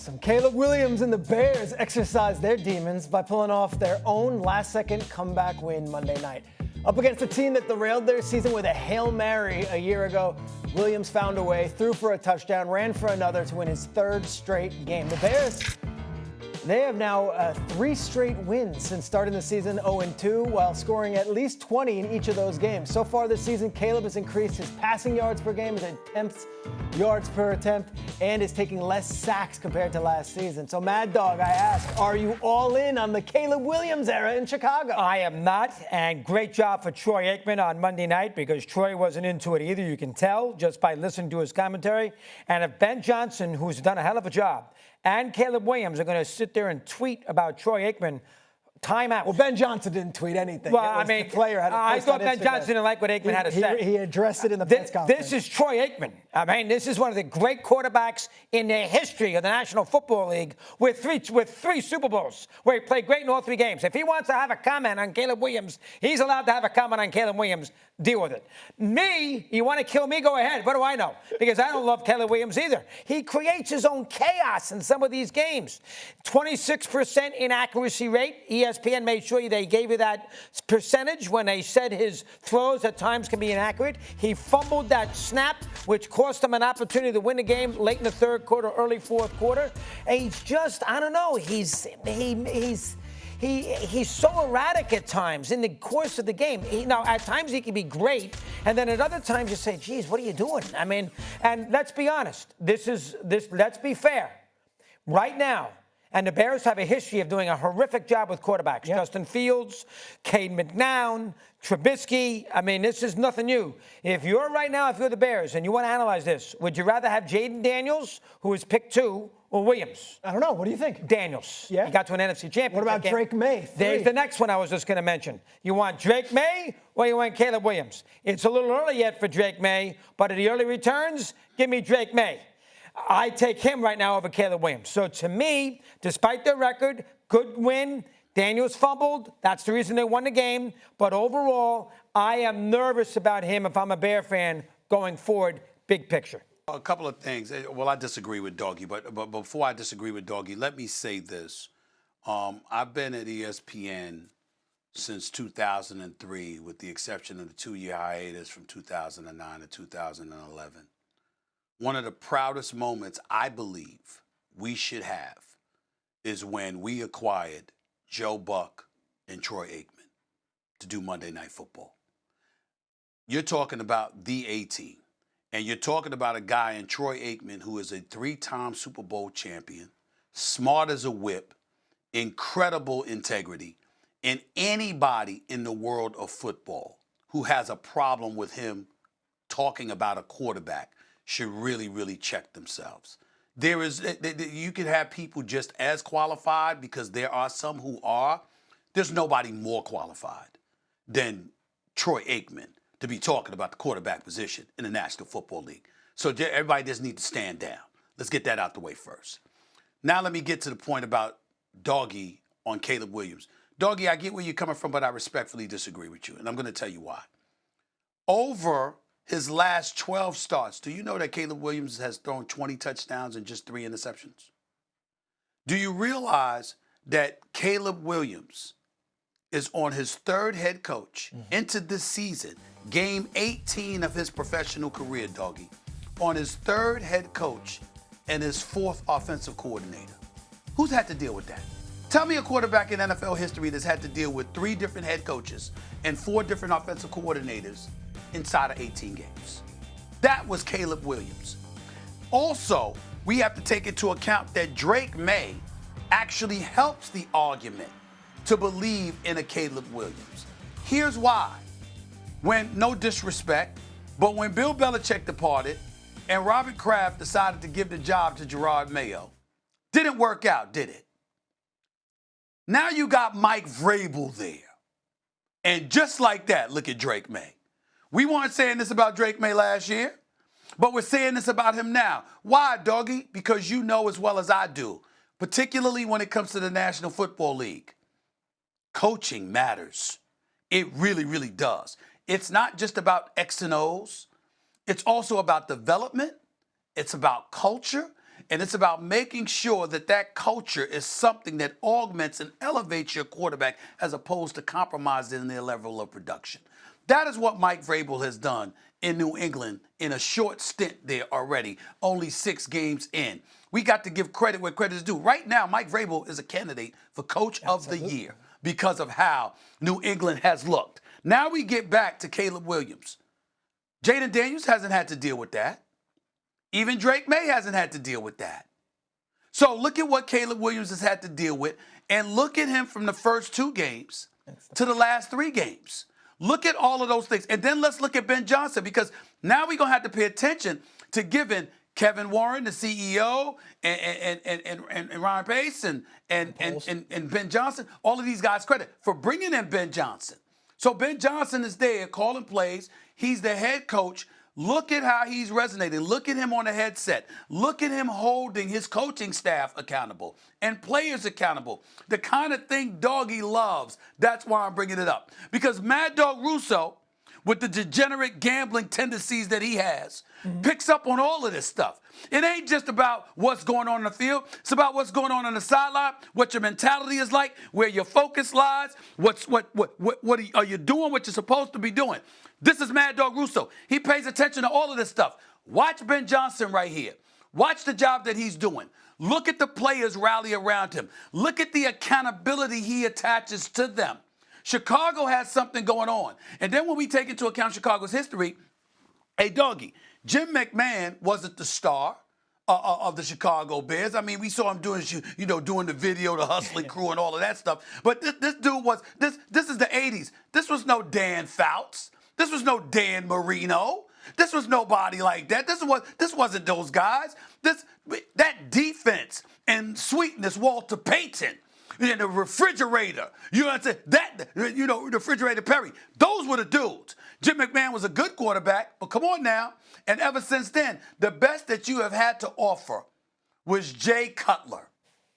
awesome. Caleb Williams and the Bears exercised their demons by pulling off their own last-second comeback win Monday night. Up against a team that derailed their season with a Hail Mary a year ago, Williams found a way, threw for a touchdown, ran for another to win his third straight game. The Bears, they have now 3 straight wins since starting the season 0-2, while scoring at least 20 in each of those games. So far this season, Caleb has increased his passing yards per game, his attempts, yards per attempt, and is taking less sacks compared to last season. So, Mad Dog, I ask, are you all in on the Caleb Williams era in Chicago? I am not, and great job for Troy Aikman on Monday night, because Troy wasn't into it either. You can tell just by listening to his commentary. And if Ben Johnson, who's done a hell of a job, and Caleb Williams are going to sit there and tweet about Troy Aikman, timeout. Well, Ben Johnson didn't tweet anything. Well, I mean, the player had I thought Ben Johnson didn't like what Aikman had to say. He addressed it in the press conference. This is Troy Aikman. I mean, this is one of the great quarterbacks in the history of the National Football League with three Super Bowls where he played great in all 3 games. If he wants to have a comment on Caleb Williams, he's allowed to have a comment on Caleb Williams. Deal with it. Me, you want to kill me? Go ahead. What do I know? Because I don't love Caleb Williams either. He creates his own chaos in some of these games. 26% inaccuracy rate. ESPN made sure they gave you that percentage when they said his throws at times can be inaccurate. He fumbled that snap, which cost him an opportunity to win the game late in the third quarter, early fourth quarter. And he's just, I don't know, he's so erratic at times in the course of the game. Now, at times he can be great, and then at other times you say, geez, what are you doing? I mean, and let's be honest. Let's be fair. Right now, and the Bears have a history of doing a horrific job with quarterbacks. Yep. Justin Fields, Cade McNown, Trubisky. I mean, this is nothing new. If you're the Bears and you want to analyze this, would you rather have Jaden Daniels, who was picked 2, or Williams? I don't know. What do you think? Daniels. Yeah. He got to an NFC championship. What about Drake May? 3. There's the next one I was just going to mention. You want Drake May or you want Caleb Williams? It's a little early yet for Drake May, but at the early returns, give me Drake May. I take him right now over Caleb Williams. So to me, despite their record, good win. Daniels fumbled. That's the reason they won the game. But overall, I am nervous about him if I'm a Bear fan going forward, big picture. A couple of things. Well, I disagree with Doggy, but before I disagree with Doggy, let me say this. I've been at ESPN since 2003, with the exception of the 2-year hiatus from 2009 to 2011. One of the proudest moments I believe we should have is when we acquired Joe Buck and Troy Aikman to do Monday Night Football. You're talking about the A-team. And you're talking about a guy in Troy Aikman who is a 3-time Super Bowl champion, smart as a whip, incredible integrity, and anybody in the world of football who has a problem with him talking about a quarterback should really, really check themselves. You can have people just as qualified, because there are some who are. There's nobody more qualified than Troy Aikman to be talking about the quarterback position in the National Football League. So everybody just needs to stand down. Let's get that out the way first. Now let me get to the point about Doggy on Caleb Williams. Doggy, I get where you're coming from, but I respectfully disagree with you, and I'm going to tell you why. Over his last 12 starts, do you know that Caleb Williams has thrown 20 touchdowns and just 3 interceptions? Do you realize that Caleb Williams is on his 3rd head coach into this season, game 18 of his professional career, Doggy, on his 3rd head coach and his 4th offensive coordinator? Who's had to deal with that? Tell me a quarterback in NFL history that's had to deal with 3 different head coaches and 4 different offensive coordinators inside of 18 games. That was Caleb Williams. Also, we have to take into account that Drake May actually helps the argument to believe in a Caleb Williams. Here's why. No disrespect, but when Bill Belichick departed and Robert Kraft decided to give the job to Gerard Mayo, didn't work out, did it? Now you got Mike Vrabel there. And just like that, look at Drake May. We weren't saying this about Drake May last year, but we're saying this about him now. Why, Doggy? Because you know as well as I do, particularly when it comes to the National Football League, coaching matters. It really, really does. It's not just about X and O's. It's also about development. It's about culture. And it's about making sure that that culture is something that augments and elevates your quarterback as opposed to compromising their level of production. That is what Mike Vrabel has done in New England in a short stint there already, only 6 games in. We got to give credit where credit is due. Right now, Mike Vrabel is a candidate for Coach of the Year because of how New England has looked. Now we get back to Caleb Williams. Jaden Daniels hasn't had to deal with that. Even Drake May hasn't had to deal with that. So look at what Caleb Williams has had to deal with, and look at him from the first 2 games to the last 3 games. Look at all of those things. And then let's look at Ben Johnson, because now we're going to have to pay attention to giving Kevin Warren, the CEO, and Ryan Pace, and Ben Johnson, all of these guys credit for bringing in Ben Johnson. So Ben Johnson is there calling plays. He's the head coach. Look at how he's resonating. Look at him on the headset. Look at him holding his coaching staff accountable and players accountable. The kind of thing Doggy loves. That's why I'm bringing it up. Because Mad Dog Russo, with the degenerate gambling tendencies that he has, picks up on all of this stuff. It ain't just about what's going on in the field. It's about what's going on the sideline, what your mentality is like, where your focus lies, what are you doing, what you're supposed to be doing. This is Mad Dog Russo. He pays attention to all of this stuff. Watch Ben Johnson right here. Watch the job that he's doing. Look at the players rally around him. Look at the accountability he attaches to them. Chicago has something going on. And then when we take into account Chicago's history, hey, Doggy, Jim McMahon wasn't the star of the Chicago Bears. I mean, we saw him doing the video, the hustling crew and all of that stuff. But this dude was, this is the 80s. This was no Dan Fouts. This was no Dan Marino. This was nobody like that. This wasn't those guys. That defense and sweetness, Walter Payton, and the refrigerator. You understand that? Refrigerator Perry. Those were the dudes. Jim McMahon was a good quarterback, but come on now. And ever since then, the best that you have had to offer was Jay Cutler,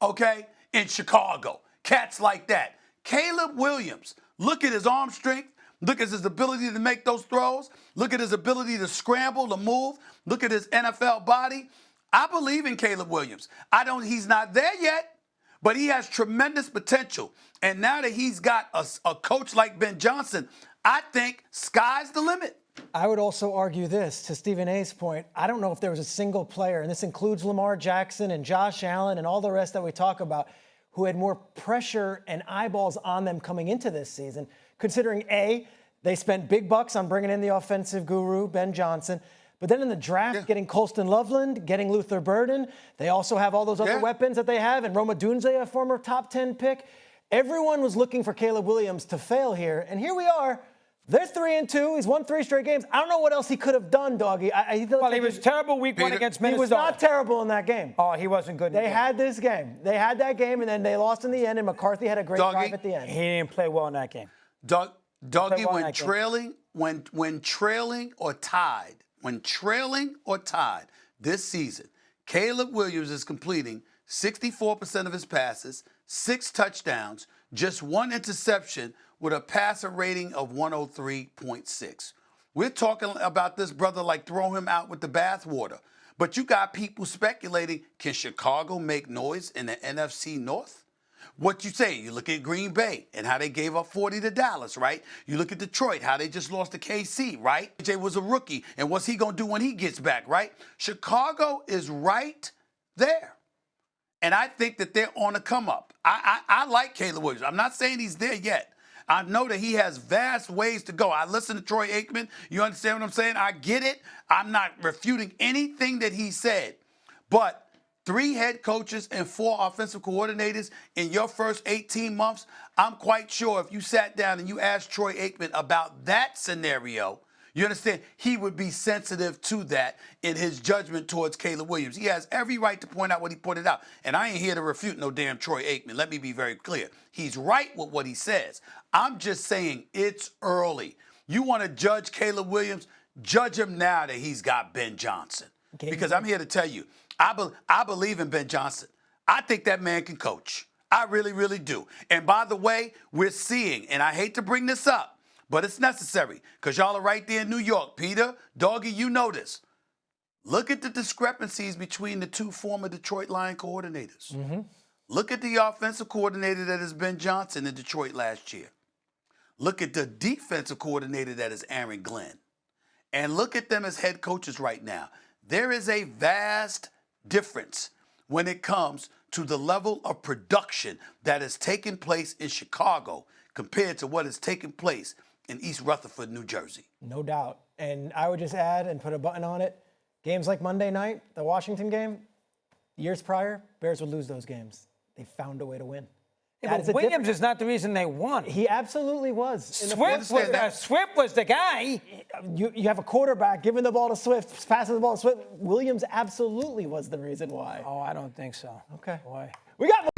okay, in Chicago. Cats like that. Caleb Williams, look at his arm strength. Look at his ability to make those throws. Look at his ability to scramble, to move. Look at his NFL body. I believe in Caleb Williams. He's not there yet, but he has tremendous potential. And now that he's got a coach like Ben Johnson, I think sky's the limit. I would also argue this, to Stephen A's point. I don't know if there was a single player, and this includes Lamar Jackson and Josh Allen and all the rest that we talk about, who had more pressure and eyeballs on them coming into this season, considering A, they spent big bucks on bringing in the offensive guru, Ben Johnson, but then in the draft, getting Colston Loveland, getting Luther Burden, they also have all those other weapons that they have, and Roma Dunze, a former top 10 pick. Everyone was looking for Caleb Williams to fail here, and here we are. They're 3-2. He's won 3 straight games. I don't know what else he could have done, Doggy. He was terrible week 1 against Minnesota. He was not terrible in that game. Oh, he wasn't good. They had this game. They had that game, and then they lost in the end, and McCarthy had a great drive at the end. He didn't play well in that game. Doggy, when trailing or tied this season, Caleb Williams is completing 64% of his passes, 6 touchdowns, just 1 interception, with a passer rating of 103.6. We're talking about this brother like throw him out with the bathwater. But you got people speculating, can Chicago make noise in the NFC North? What you say, you look at Green Bay and how they gave up 40 to Dallas, right? You look at Detroit, how they just lost to KC, right? AJ was a rookie, and what's he going to do when he gets back, right? Chicago is right there. And I think that they're on a come up. I like Caleb Williams. I'm not saying he's there yet. I know that he has vast ways to go. I listen to Troy Aikman. You understand what I'm saying? I get it. I'm not refuting anything that he said. But 3 head coaches and 4 offensive coordinators in your first 18 months, I'm quite sure if you sat down and you asked Troy Aikman about that scenario, you understand, he would be sensitive to that in his judgment towards Caleb Williams. He has every right to point out what he pointed out. And I ain't here to refute no damn Troy Aikman. Let me be very clear. He's right with what he says. I'm just saying it's early. You want to judge Caleb Williams, judge him now that he's got Ben Johnson. Because I'm here to tell you, I believe in Ben Johnson. I think that man can coach. I really, really do. And by the way, we're seeing, and I hate to bring this up, but it's necessary because y'all are right there in New York. Peter, Doggy, you know this. Look at the discrepancies between the two former Detroit Lion coordinators. Mm-hmm. Look at the offensive coordinator that is Ben Johnson in Detroit last year. Look at the defensive coordinator that is Aaron Glenn. And look at them as head coaches right now. There is a vast difference when it comes to the level of production that is taking place in Chicago compared to what is taking place in East Rutherford, New Jersey. No doubt. And I would just add and put a button on it. Games like Monday night, the Washington game, years prior, Bears would lose those games. They found a way to win. Yeah, but Williams is not the reason they won. He absolutely was. Swift was the guy. You have a quarterback giving the ball to Swift, passing the ball to Swift. Williams absolutely was the reason why. Oh, I don't think so. Okay. Boy. We got